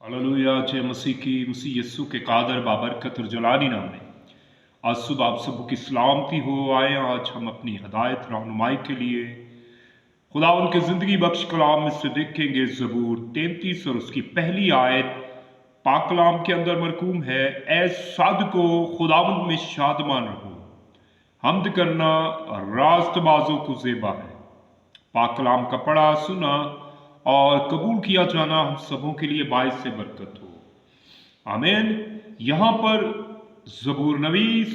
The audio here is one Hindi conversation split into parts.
हालेलुया। जय मसीह की, मसीह यस्सु के कादर बाबरकत और जलाली नाम में आज सुबह आप सबको की सलामती हो। आए आज हम अपनी हदायत रहनुमाई के लिए खुदा उनके ज़िंदगी बख्श कलाम में से देखेंगे। ज़बूर 33 और उसकी पहली आयत पाक कलाम के अंदर मरकूम है, ऐ सादको खुदावंद में शादमान रहो, हमद करना रास्तबाजों को ज़ेबा है। पाक कलाम का पढ़ा, सुना और कबूल किया जाना हम सबों के लिए बाइस से बरकत हो। आमीन। यहां पर ज़बूर नवीस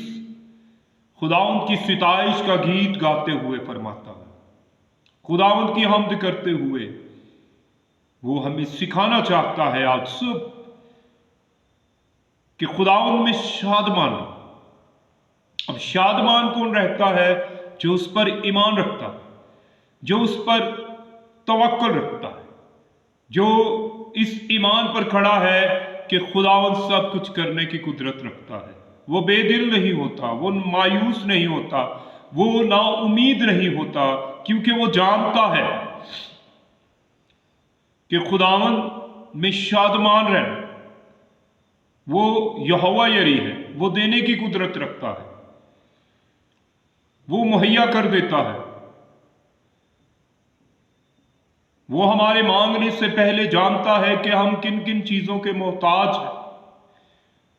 खुदावंद की सिताइश का गीत गाते हुए फरमाता है, खुदावंद की हमद करते हुए वो हमें सिखाना चाहता है आज सुबह कि खुदावंद में शादमान। अब शादमान कौन रहता है? जो उस पर ईमान रखता है, जो उस पर तवक्कुल रखता है, जो इस ईमान पर खड़ा है कि खुदावंद सब कुछ करने की कुदरत रखता है। वो बेदिल नहीं होता, वो मायूस नहीं होता, वो नाउमीद नहीं होता, क्योंकि वो जानता है कि खुदावंद में शादमान रहना वो यहोवा यरी है। वो देने की कुदरत रखता है, वो मुहैया कर देता है, वो हमारे मांगने से पहले जानता है कि हम किन किन चीजों के मोहताज हैं।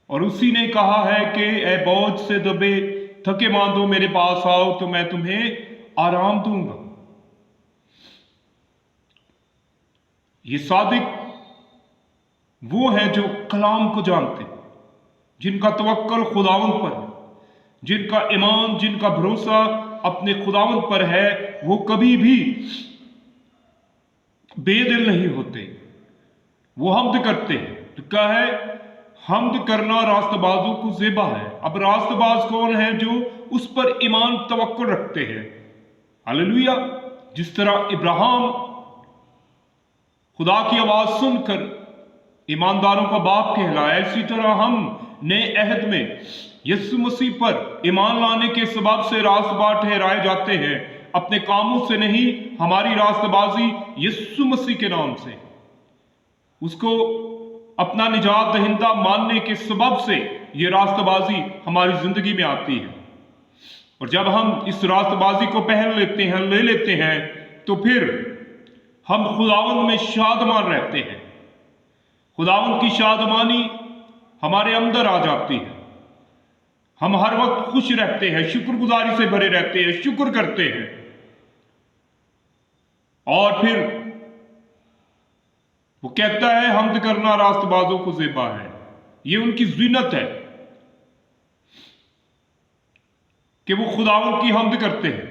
और उसी ने कहा है कि ए बोझ से दबे थके मांदो मेरे पास आओ तो मैं तुम्हें आराम दूंगा। ये सादिक वो है जो कलाम को जानते हैं, जिनका तवक्कुल खुदावंद पर है, जिनका ईमान, जिनका भरोसा अपने खुदावंद पर है। वो कभी भी बेदिल नहीं होते, वो हमद करते हैं। तो क्या है? हमद करना रास्तबाजों को ज़ेबा है। अब रास्तबाज कौन है? जो उस पर ईमान तवक्कुल रखते हैं। हालेलुया। जिस तरह इब्राहिम खुदा की आवाज सुनकर ईमानदारों का बाप कहलाया, इसी तरह हम नए अहद में यीशु मसीह पर ईमान लाने के सबब से रास्तबाज ठहराए जाते हैं। अपने कामों से नहीं, हमारी रास्तबाजी यीशु मसीह के नाम से, उसको अपना निजात दहिंदा मानने के सबब से ये रास्तबाजी हमारी जिंदगी में आती है। और जब हम इस रास्तबाजी को पहन लेते हैं, ले लेते हैं, तो फिर हम खुदावंद में शादमान रहते हैं। खुदावंद की शादमानी हमारे अंदर आ जाती है। हम हर वक्त खुश रहते हैं, शुक्रगुजारी से भरे रहते हैं, शुक्र करते हैं। और फिर वो कहता है हमद करना रास्तबाजों को ज़ेबा है। ये उनकी ज़ीनत है कि वो खुदावंद की हमद करते हैं,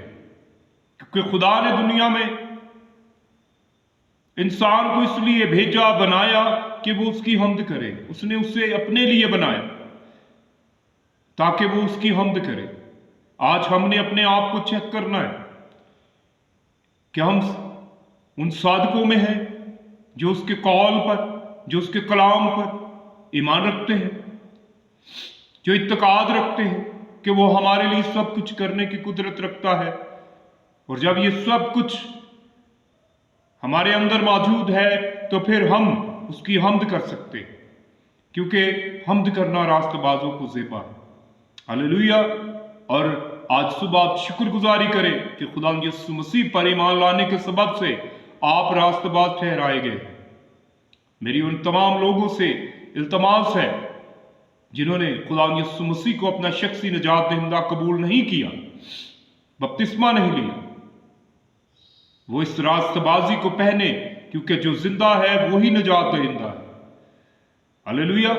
क्योंकि खुदा ने दुनिया में इंसान को इसलिए भेजा, बनाया कि वो उसकी हमद करे। उसने उसे अपने लिए बनाया ताकि वो उसकी हमद करे। आज हमने अपने आप को चेक करना है कि हम उन साधकों में हैं जो उसके कौल पर, जो उसके कलाम पर ईमान रखते हैं, जो इत्तेकाद रखते हैं कि वो हमारे लिए सब कुछ करने की कुदरत रखता है। और जब ये सब कुछ हमारे अंदर मौजूद है तो फिर हम उसकी हमद कर सकते हैं, क्योंकि हमद करना रास्तबाजों को ज़ेबा है। हालेलुया। और आज सुबह आप शुक्रगुजारी करें कि खुदा यीशु मसीह पर ईमान लाने के सबब से आप रास्तबाज ठहराए गए। मेरी उन तमाम लोगों से इल्तमास है जिन्होंने खुदा यीशु मसीह को अपना शख्सी निजात दहिंदा कबूल नहीं किया, बपतिस्मा नहीं लिया, वो इस रास्तबाजी को पहने, क्योंकि जो जिंदा है वही निजात दहिंदा है। हालेलुया।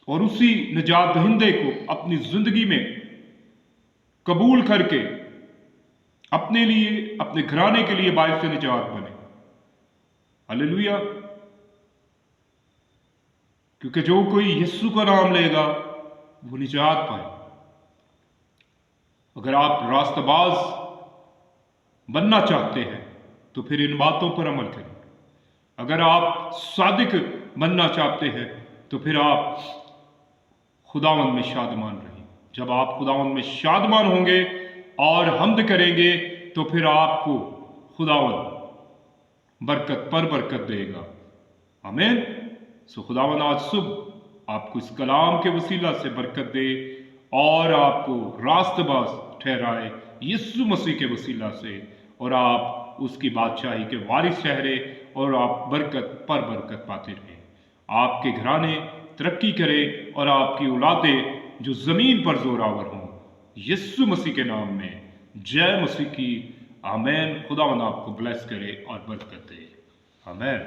और उसी निजात दहिंदे को अपनी जिंदगी में कबूल करके अपने लिए, अपने घराने के लिए बाइस निजात बने। हालेलुया। क्योंकि जो कोई यीशु का नाम लेगा वो निजात पाए। अगर आप रास्तबाज बनना चाहते हैं तो फिर इन बातों पर अमल करें। अगर आप सादिक बनना चाहते हैं तो फिर आप खुदावंद में शादमान रहें। जब आप खुदावंद में शादमान होंगे और हमद करेंगे तो फिर आपको खुदावंद बरकत पर बरकत देगा। आमीन। सो खुदावंद आज सुबह आपको इस कलाम के वसीला से बरकत दे और आपको रास्तबाज ठहराए यीशु मसीह के वसीला से, और आप उसकी बादशाही के वारिस ठहरे और आप बरकत पर बरकत पाते रहे। आपके घराने तरक्की करे और आपकी औलादें जो जमीन पर जोरावर हों, यीशु मसीह के नाम में जय मसीह की। आमीन। खुदावंद आपको ब्लेस करे और बरकत दे। आमीन।